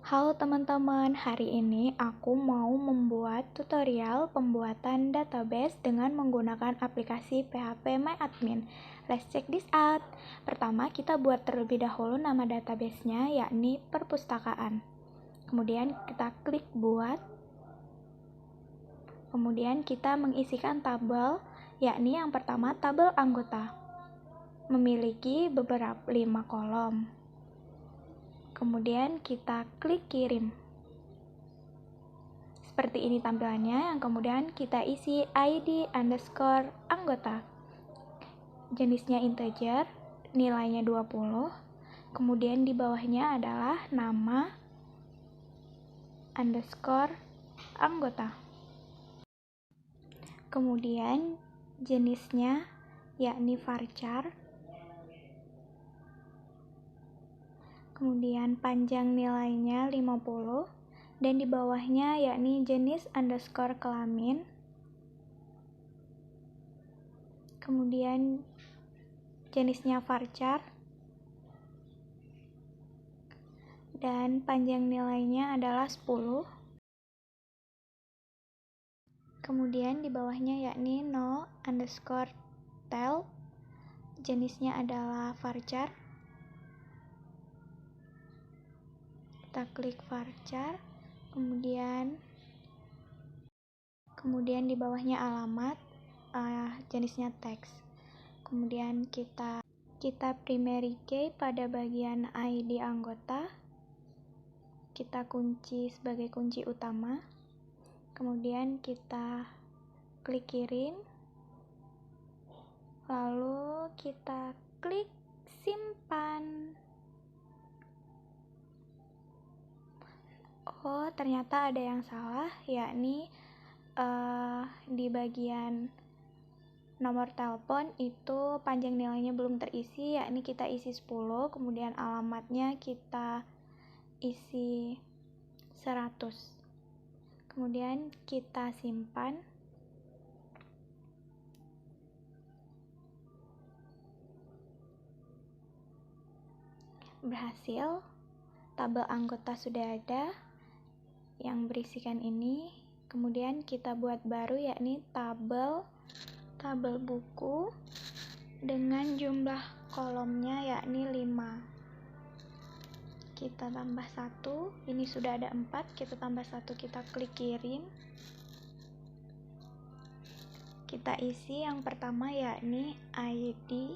Halo teman-teman, hari ini aku mau membuat tutorial pembuatan database dengan menggunakan aplikasi PHP MyAdmin. Let's check this out. Pertama, kita buat terlebih dahulu nama database-nya, yakni perpustakaan. Kemudian kita klik buat. Kemudian kita mengisikan tabel, yakni yang pertama tabel anggota. Memiliki beberapa 5 kolom. Kemudian kita klik kirim. Seperti ini tampilannya, yang kemudian kita isi ID underscore anggota. Jenisnya integer, nilainya 20. Kemudian di bawahnya adalah nama underscore anggota. Kemudian jenisnya yakni varchar. Kemudian panjang nilainya 50 dan di bawahnya yakni jenis underscore kelamin. Kemudian jenisnya varchar dan panjang nilainya adalah 10. Kemudian di bawahnya yakni no underscore tel, jenisnya adalah varchar. Kita klik varchar, kemudian di bawahnya alamat, jenisnya teks. Kemudian kita primary key pada bagian ID anggota, kita kunci sebagai kunci utama. Kemudian kita klik kirim, lalu kita klik simpan. Oh, ternyata ada yang salah, yakni di bagian nomor telepon itu panjang nilainya belum terisi, yakni kita isi 10, kemudian alamatnya kita isi 100. Kemudian kita simpan. Berhasil, tabel anggota sudah ada yang berisikan ini. Kemudian kita buat baru, yakni tabel buku dengan jumlah kolomnya yakni 5. Kita tambah 1, ini sudah ada 4, kita tambah 1, kita klik kirim. Kita isi yang pertama yakni ID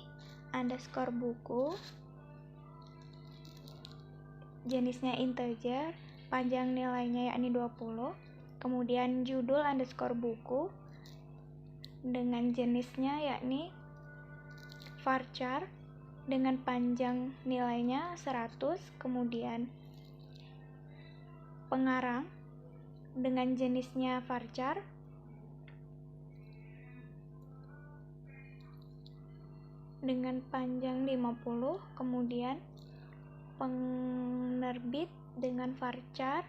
underscore buku, jenisnya integer, panjang nilainya yakni 20. Kemudian judul underscore buku dengan jenisnya yakni varchar dengan panjang nilainya 100. Kemudian pengarang dengan jenisnya varchar, dengan panjang 50. Kemudian penerbit dengan varchar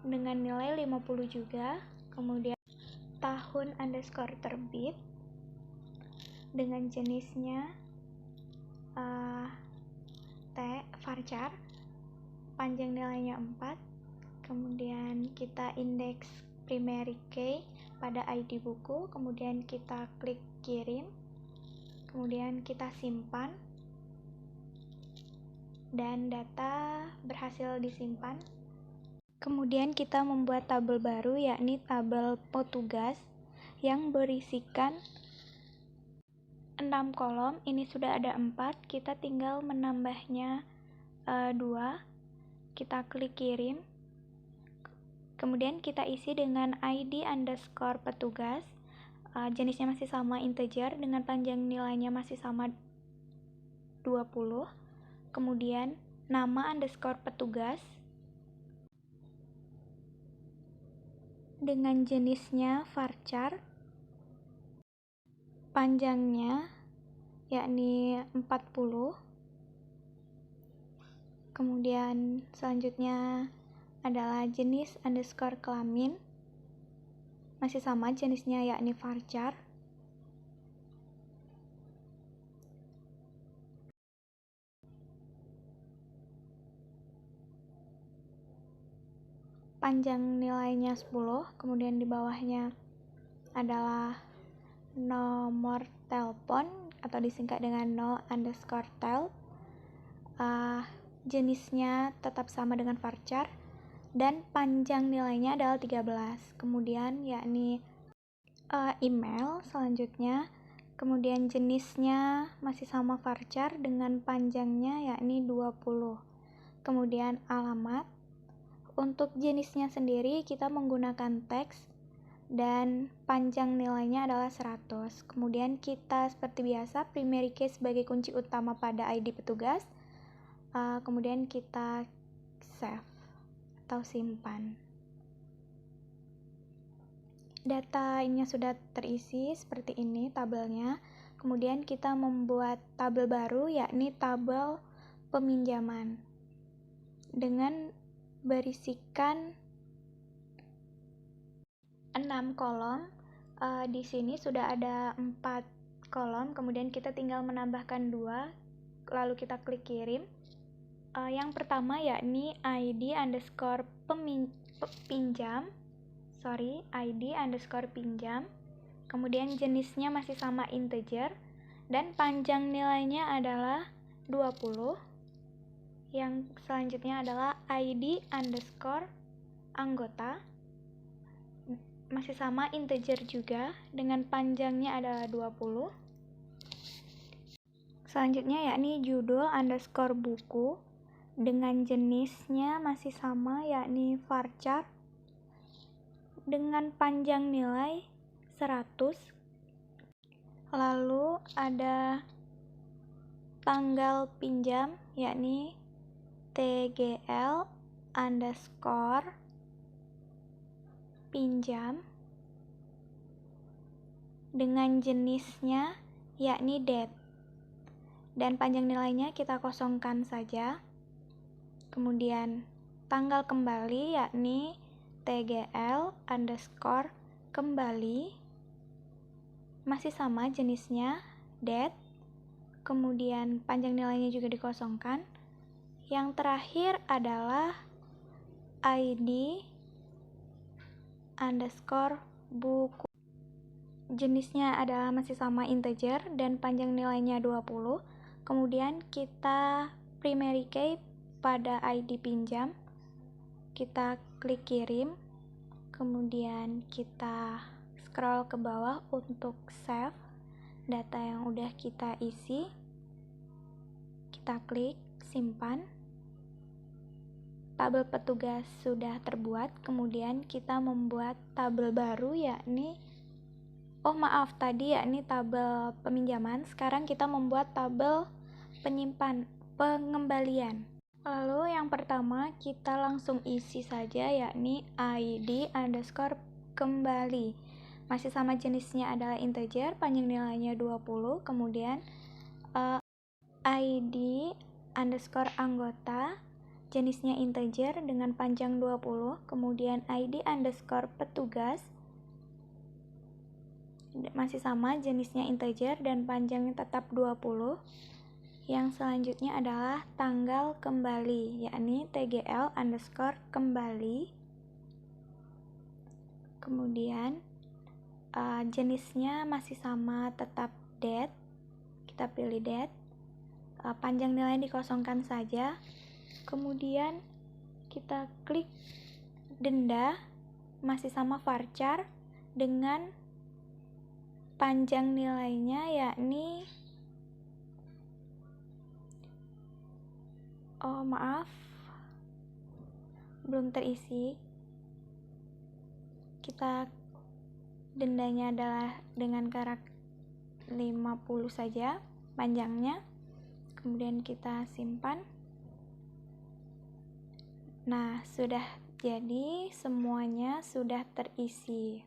dengan nilai 50 juga. Kemudian tahun underscore terbit dengan jenisnya varchar, panjang nilainya 4. Kemudian kita indeks primary key pada ID buku, kemudian kita klik kirim, kemudian kita simpan, dan data berhasil disimpan. Kemudian kita membuat tabel baru, yakni tabel petugas yang berisikan 6 kolom. Ini sudah ada 4, kita tinggal menambahnya 2. Kita klik kirim, kemudian kita isi dengan ID underscore petugas, jenisnya masih sama integer dengan panjang nilainya masih sama 20. Kemudian nama underscore petugas dengan jenisnya varchar, panjangnya yakni 40. Kemudian selanjutnya adalah jenis underscore kelamin, masih sama jenisnya yakni varchar. panjang nilainya 10, kemudian di bawahnya adalah nomor telepon atau disingkat dengan no_tel, jenisnya tetap sama dengan varchar, dan panjang nilainya adalah 13. Kemudian yakni email selanjutnya, kemudian jenisnya masih sama varchar dengan panjangnya yakni 20. Kemudian alamat, untuk jenisnya sendiri kita menggunakan teks dan panjang nilainya adalah 100. Kemudian kita seperti biasa primary key sebagai kunci utama pada ID petugas. Kemudian kita save atau simpan. Data ini sudah terisi seperti ini tabelnya. Kemudian kita membuat tabel baru yakni tabel peminjaman dengan berisikan 6 kolom. Di sini sudah ada 4 kolom, kemudian kita tinggal menambahkan 2, lalu kita klik kirim. Yang pertama yakni ID underscore pinjam, kemudian jenisnya masih sama integer, dan panjang nilainya adalah 20. Yang selanjutnya adalah ID underscore anggota, masih sama integer juga, dengan panjangnya adalah 20. Selanjutnya yakni judul underscore buku, dengan jenisnya masih sama yakni varchar, dengan panjang nilai 100. Lalu ada tanggal pinjam yakni TGL underscore pinjam, dengan jenisnya yakni date, dan panjang nilainya kita kosongkan saja. Kemudian tanggal kembali yakni TGL underscore kembali, masih sama jenisnya date, kemudian panjang nilainya juga dikosongkan. Yang terakhir adalah ID underscore buku, jenisnya adalah masih sama integer dan panjang nilainya 20. Kemudian kita primary key pada ID pinjam, kita klik kirim, kemudian kita scroll ke bawah untuk save data yang udah kita isi, kita klik simpan. Tabel petugas sudah terbuat, kemudian kita membuat tabel baru yakni yakni tabel peminjaman. Sekarang kita membuat tabel pengembalian. Lalu yang pertama kita langsung isi saja yakni ID underscore kembali, masih sama jenisnya adalah integer, panjang nilainya 20. Kemudian ID underscore anggota, jenisnya integer dengan panjang 20. Kemudian ID underscore petugas, masih sama jenisnya integer dan panjangnya tetap 20. Yang selanjutnya adalah tanggal kembali yakni TGL underscore kembali, kemudian jenisnya masih sama tetap date, kita pilih date, panjang nilai dikosongkan saja. Kemudian kita klik denda, masih sama varchar dengan panjang nilainya yakni belum terisi. Kita dendanya adalah dengan karakter 50 saja panjangnya, kemudian kita simpan. Nah, sudah jadi, semuanya sudah terisi.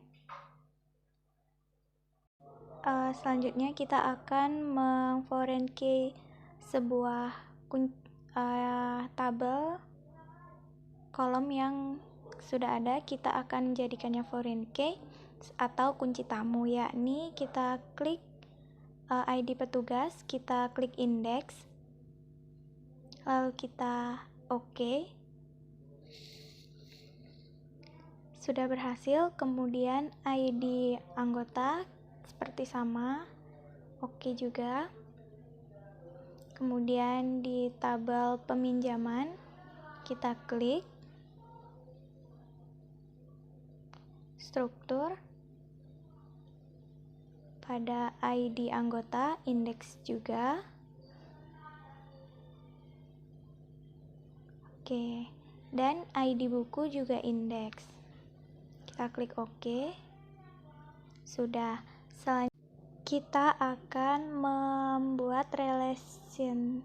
Selanjutnya kita akan meng-foreign key sebuah tabel kolom yang sudah ada. Kita akan menjadikannya foreign key atau kunci tamu, yakni kita klik ID petugas, kita klik index, lalu kita OK. Sudah berhasil. Kemudian ID anggota seperti sama, oke juga. Kemudian di tabel peminjaman kita klik struktur, pada ID anggota indeks juga. Oke, dan ID buku juga indeks. Kita klik OK. Sudah. Selanjutnya kita akan membuat relation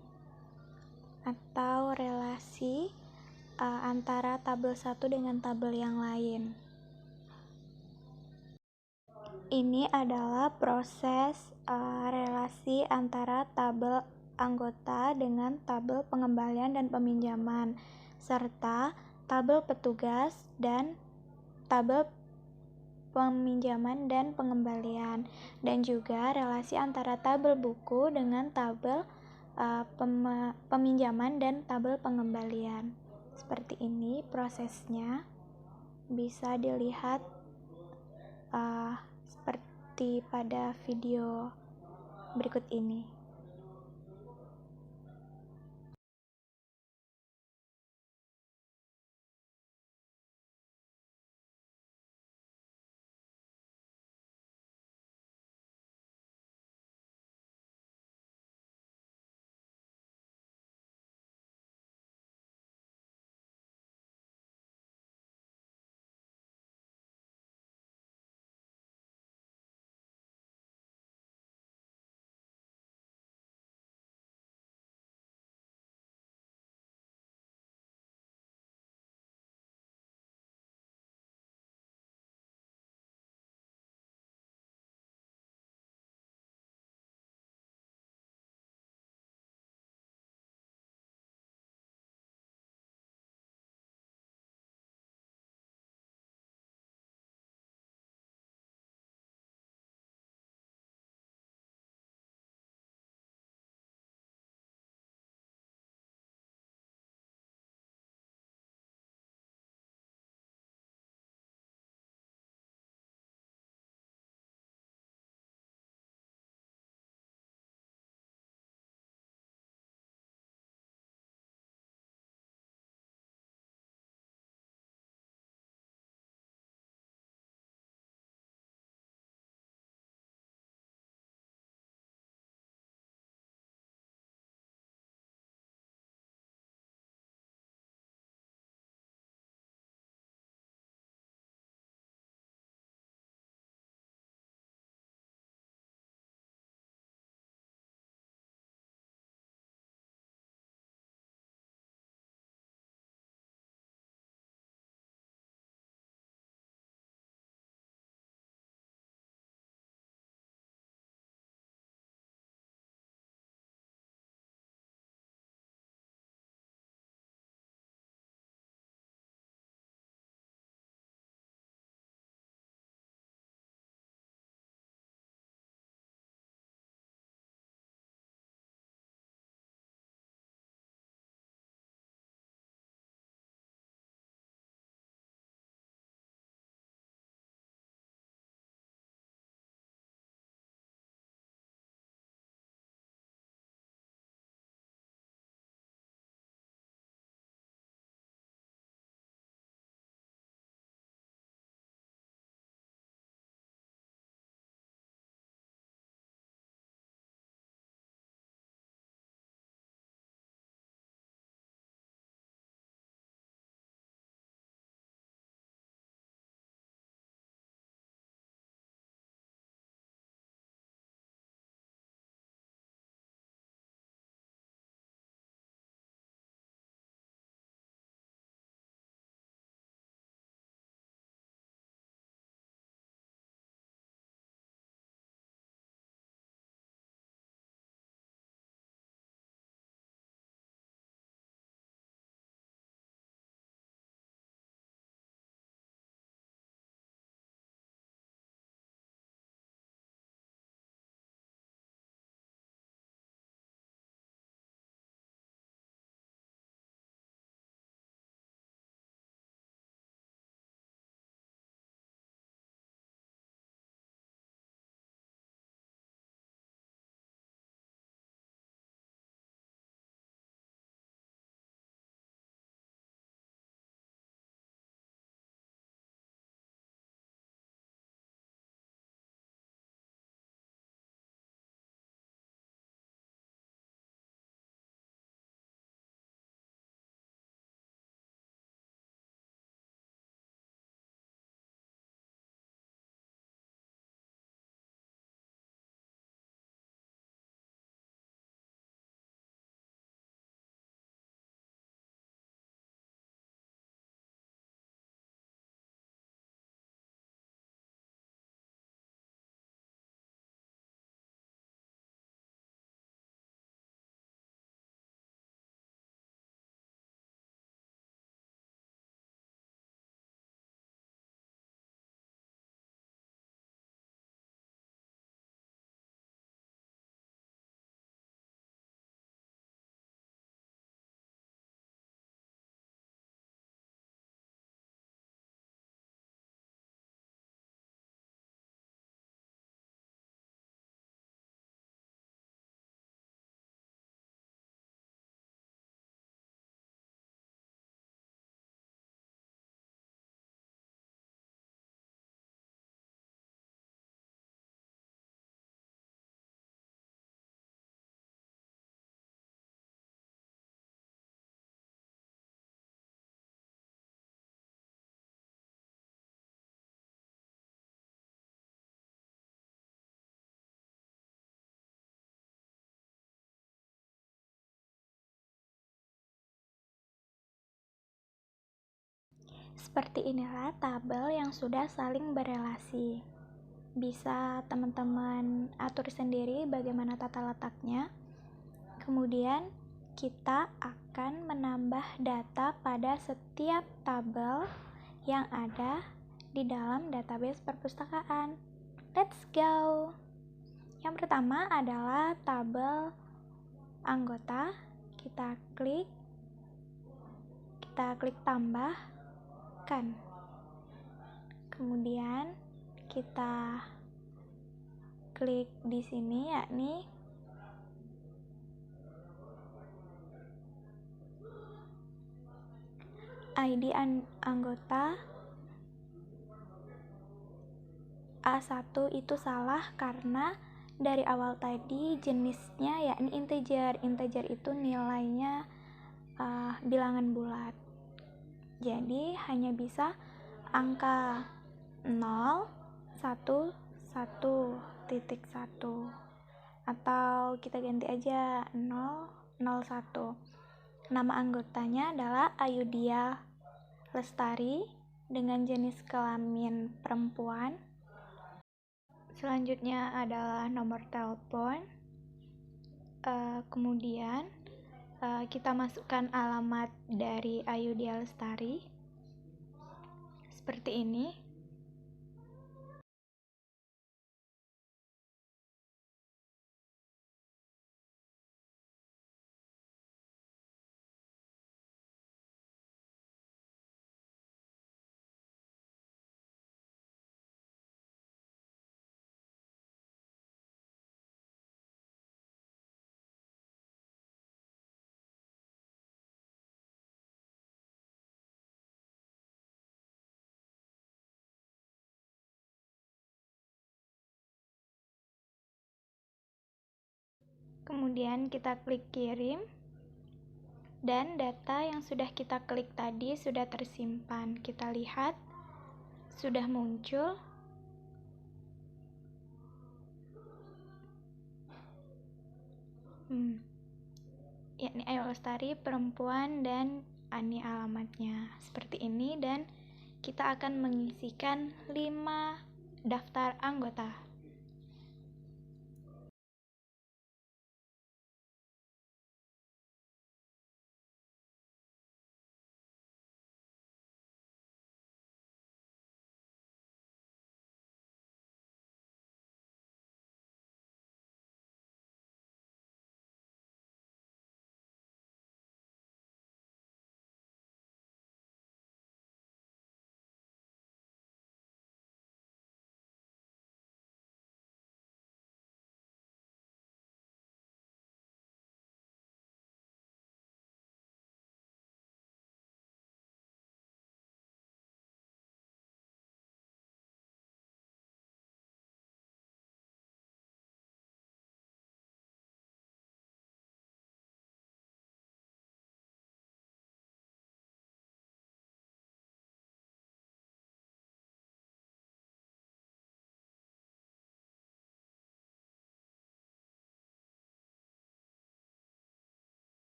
atau relasi antara tabel satu dengan tabel yang lain. Ini adalah proses relasi antara tabel anggota dengan tabel pengembalian dan peminjaman, serta tabel petugas dan tabel peminjaman dan pengembalian, dan juga relasi antara tabel buku dengan tabel peminjaman dan tabel pengembalian. Seperti ini prosesnya, bisa dilihat seperti pada video berikut ini. Seperti inilah tabel yang sudah saling berelasi. Bisa teman-teman atur sendiri bagaimana tata letaknya. Kemudian kita akan menambah data pada setiap tabel yang ada di dalam database perpustakaan. Let's go! Yang pertama adalah tabel anggota. Kita klik tambahkan. Kemudian kita klik di sini, yakni ID anggota A1 itu salah karena dari awal tadi jenisnya yakni integer. Integer itu nilainya bilangan bulat. Jadi hanya bisa angka 0, 1, 1.1 atau kita ganti aja 0, 01. Nama anggotanya adalah Ayudhya Lestari dengan jenis kelamin perempuan. Selanjutnya adalah nomor telepon. Kemudian kita masukkan alamat dari Ayudhya Lestari seperti ini. Kemudian kita klik kirim, dan data yang sudah kita klik tadi sudah tersimpan. Kita lihat sudah muncul. Yakni Ayu Lestari perempuan dan Ani alamatnya seperti ini, dan kita akan mengisikan 5 daftar anggota.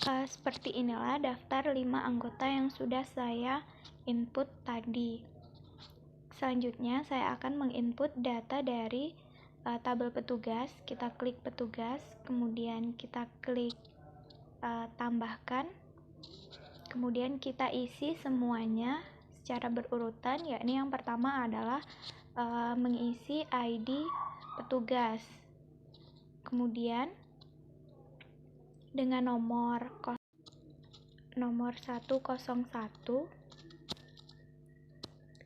Seperti inilah daftar 5 anggota yang sudah saya input tadi. Selanjutnya saya akan menginput data dari tabel petugas. Kita klik petugas, kemudian kita klik tambahkan, kemudian kita isi semuanya secara berurutan, yakni yang pertama adalah mengisi ID petugas. Kemudian dengan nomor 101,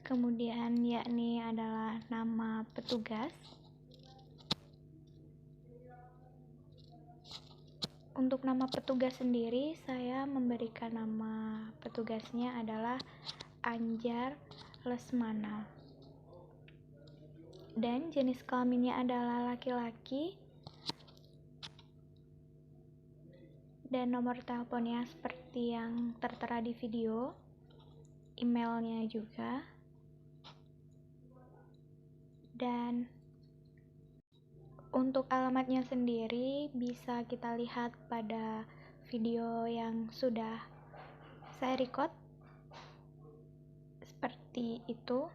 kemudian yakni adalah nama petugas. Untuk nama petugas sendiri, saya memberikan nama petugasnya adalah Anjar Lesmana, dan jenis kelaminnya adalah laki-laki, dan nomor teleponnya seperti yang tertera di video, emailnya juga. Dan untuk alamatnya sendiri bisa kita lihat pada video yang sudah saya record seperti itu.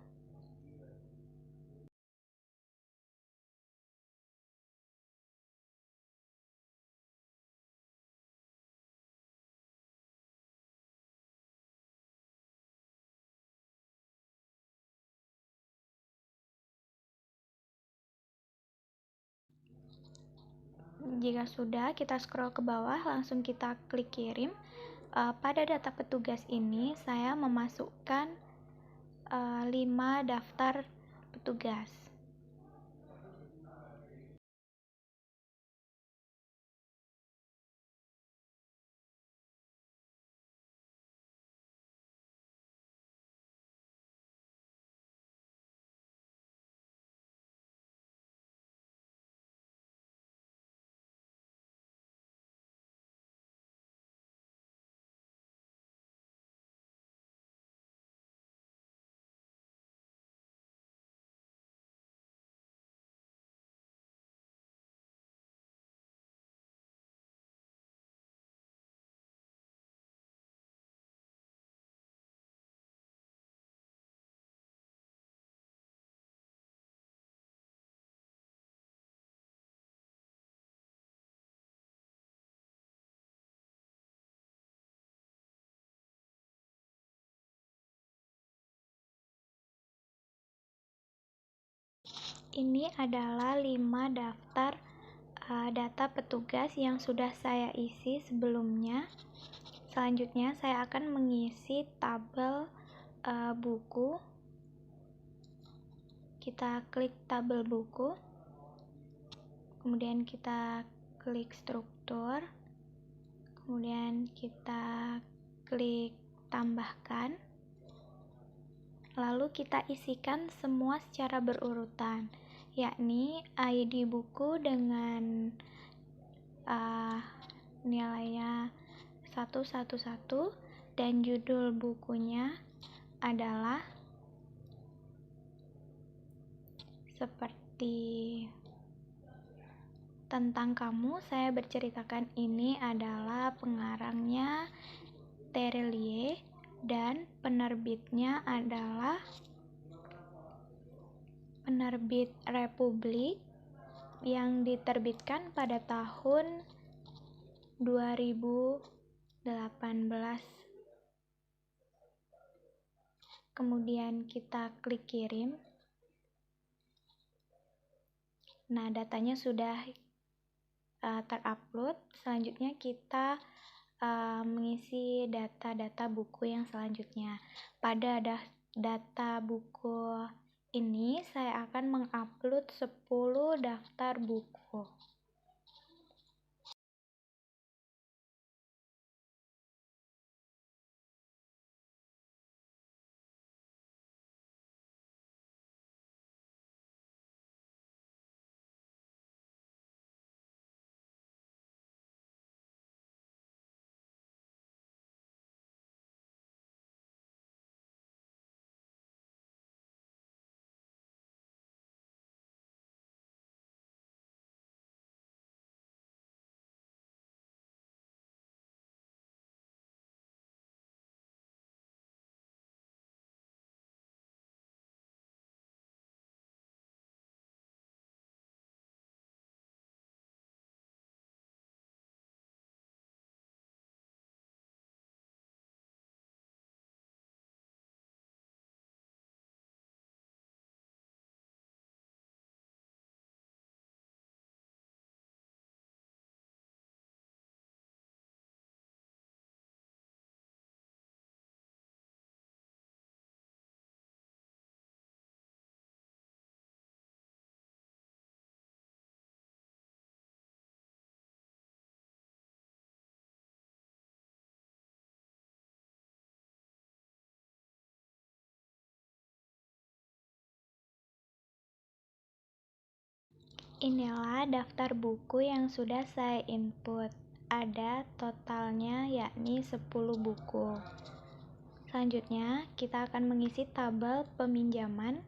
Jika sudah, kita scroll ke bawah, langsung kita klik kirim. Pada data petugas ini, saya memasukkan 5 daftar petugas. Ini adalah 5 daftar data petugas yang sudah saya isi sebelumnya. Selanjutnya saya akan mengisi tabel buku. Kita klik tabel buku, kemudian kita klik struktur, kemudian kita klik tambahkan, lalu kita isikan semua secara berurutan, yakni ID buku dengan nilainya 111 dan judul bukunya adalah seperti tentang kamu. Saya berceritakan ini adalah pengarangnya Terelie dan penerbitnya adalah Penerbit Republik yang diterbitkan pada tahun 2018. Kemudian kita klik kirim. Nah, datanya sudah terupload. Selanjutnya kita mengisi data-data buku yang selanjutnya. Pada data buku ini saya akan mengupload 10 daftar buku. Inilah daftar buku yang sudah saya input. Ada totalnya yakni 10 buku. Selanjutnya kita akan mengisi tabel peminjaman.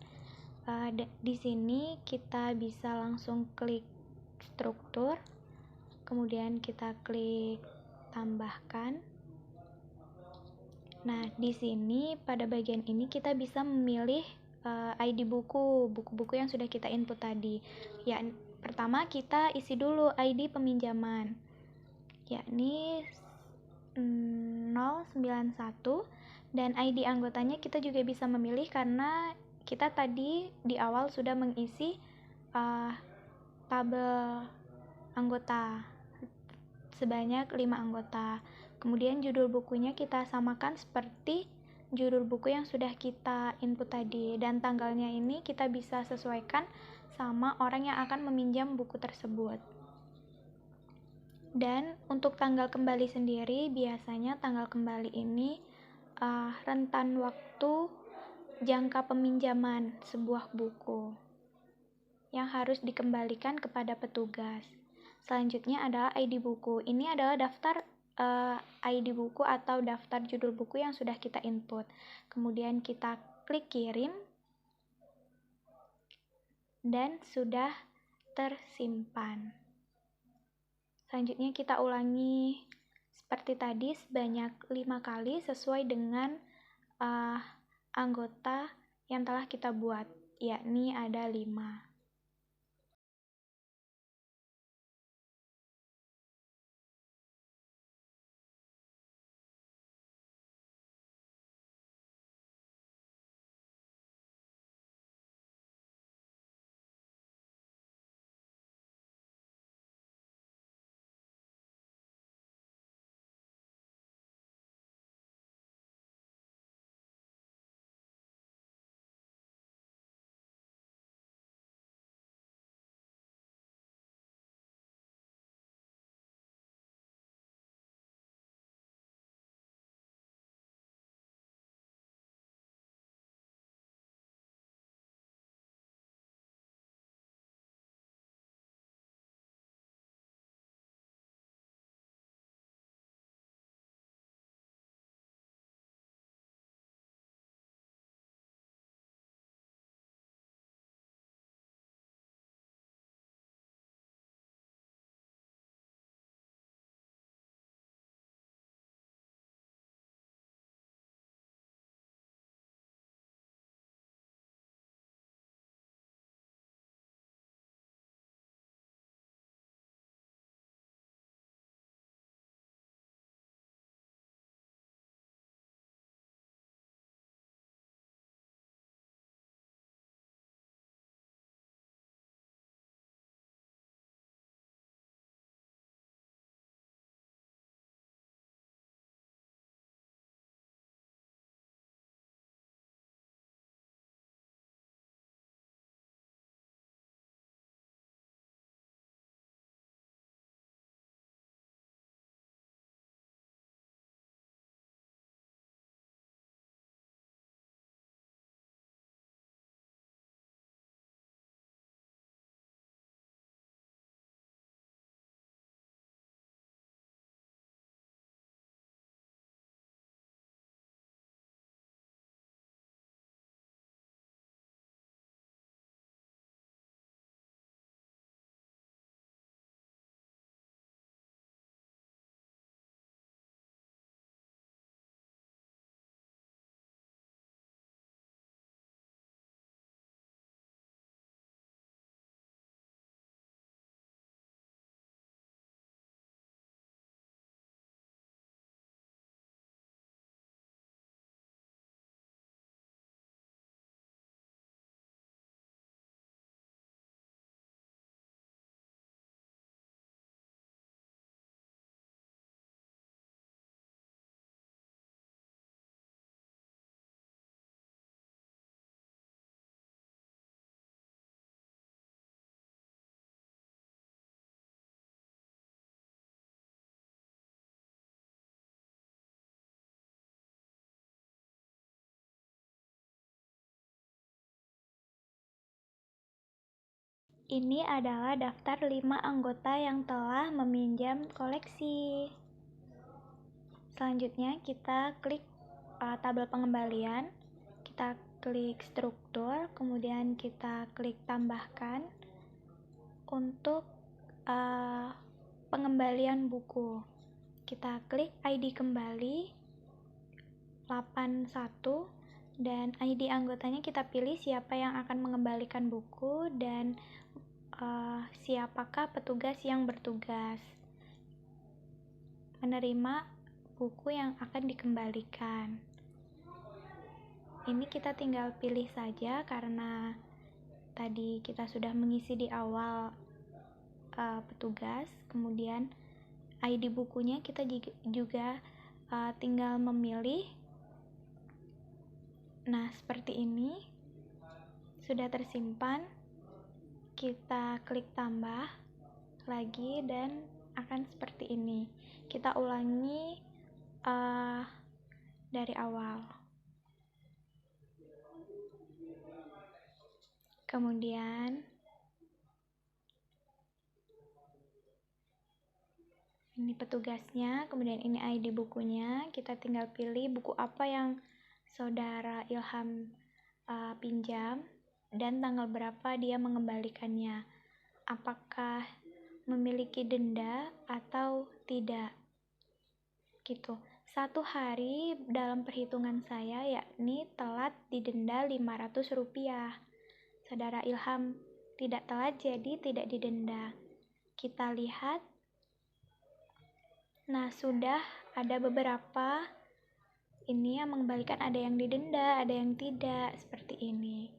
Di sini kita bisa langsung klik struktur, kemudian kita klik tambahkan. Nah, di sini pada bagian ini kita bisa memilih ID buku-buku yang sudah kita input tadi. Ya, pertama kita isi dulu ID peminjaman, yakni 091, dan ID anggotanya kita juga bisa memilih karena kita tadi di awal sudah mengisi tabel anggota sebanyak 5 anggota. Kemudian judul bukunya kita samakan seperti judul buku yang sudah kita input tadi, dan tanggalnya ini kita bisa sesuaikan sama orang yang akan meminjam buku tersebut. Dan untuk tanggal kembali sendiri, biasanya tanggal kembali ini rentan waktu jangka peminjaman sebuah buku yang harus dikembalikan kepada petugas. Selanjutnya adalah ID buku. Ini adalah daftar ID buku atau daftar judul buku yang sudah kita input. Kemudian kita klik kirim dan sudah tersimpan. Selanjutnya kita ulangi seperti tadi sebanyak 5 kali sesuai dengan anggota yang telah kita buat, yakni ada 5. Ini adalah daftar 5 anggota yang telah meminjam koleksi. Selanjutnya kita klik tabel pengembalian, kita klik struktur, kemudian kita klik tambahkan untuk pengembalian buku. Kita klik ID kembali 81 dan ID anggotanya kita pilih siapa yang akan mengembalikan buku dan siapakah petugas yang bertugas menerima buku yang akan dikembalikan. Ini kita tinggal pilih saja karena tadi kita sudah mengisi di awal petugas, kemudian ID bukunya kita juga tinggal memilih. Nah, seperti ini sudah tersimpan. Kita klik tambah lagi dan akan seperti ini. Kita ulangi dari awal. Kemudian ini petugasnya, kemudian ini ID bukunya. Kita tinggal pilih buku apa yang saudara Ilham pinjam dan tanggal berapa dia mengembalikannya. Apakah memiliki denda atau tidak. Gitu. 1 hari dalam perhitungan saya yakni telat didenda Rp500. Saudara Ilham tidak telat jadi tidak didenda. Kita lihat. Nah, sudah ada beberapa ini yang mengembalikan, ada yang didenda, ada yang tidak, seperti ini.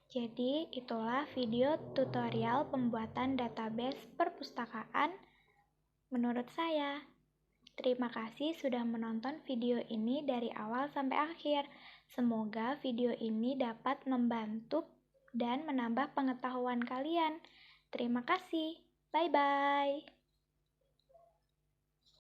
Jadi, itulah video tutorial pembuatan database perpustakaan menurut saya. Terima kasih sudah menonton video ini dari awal sampai akhir. Semoga video ini dapat membantu dan menambah pengetahuan kalian. Terima kasih. Bye-bye.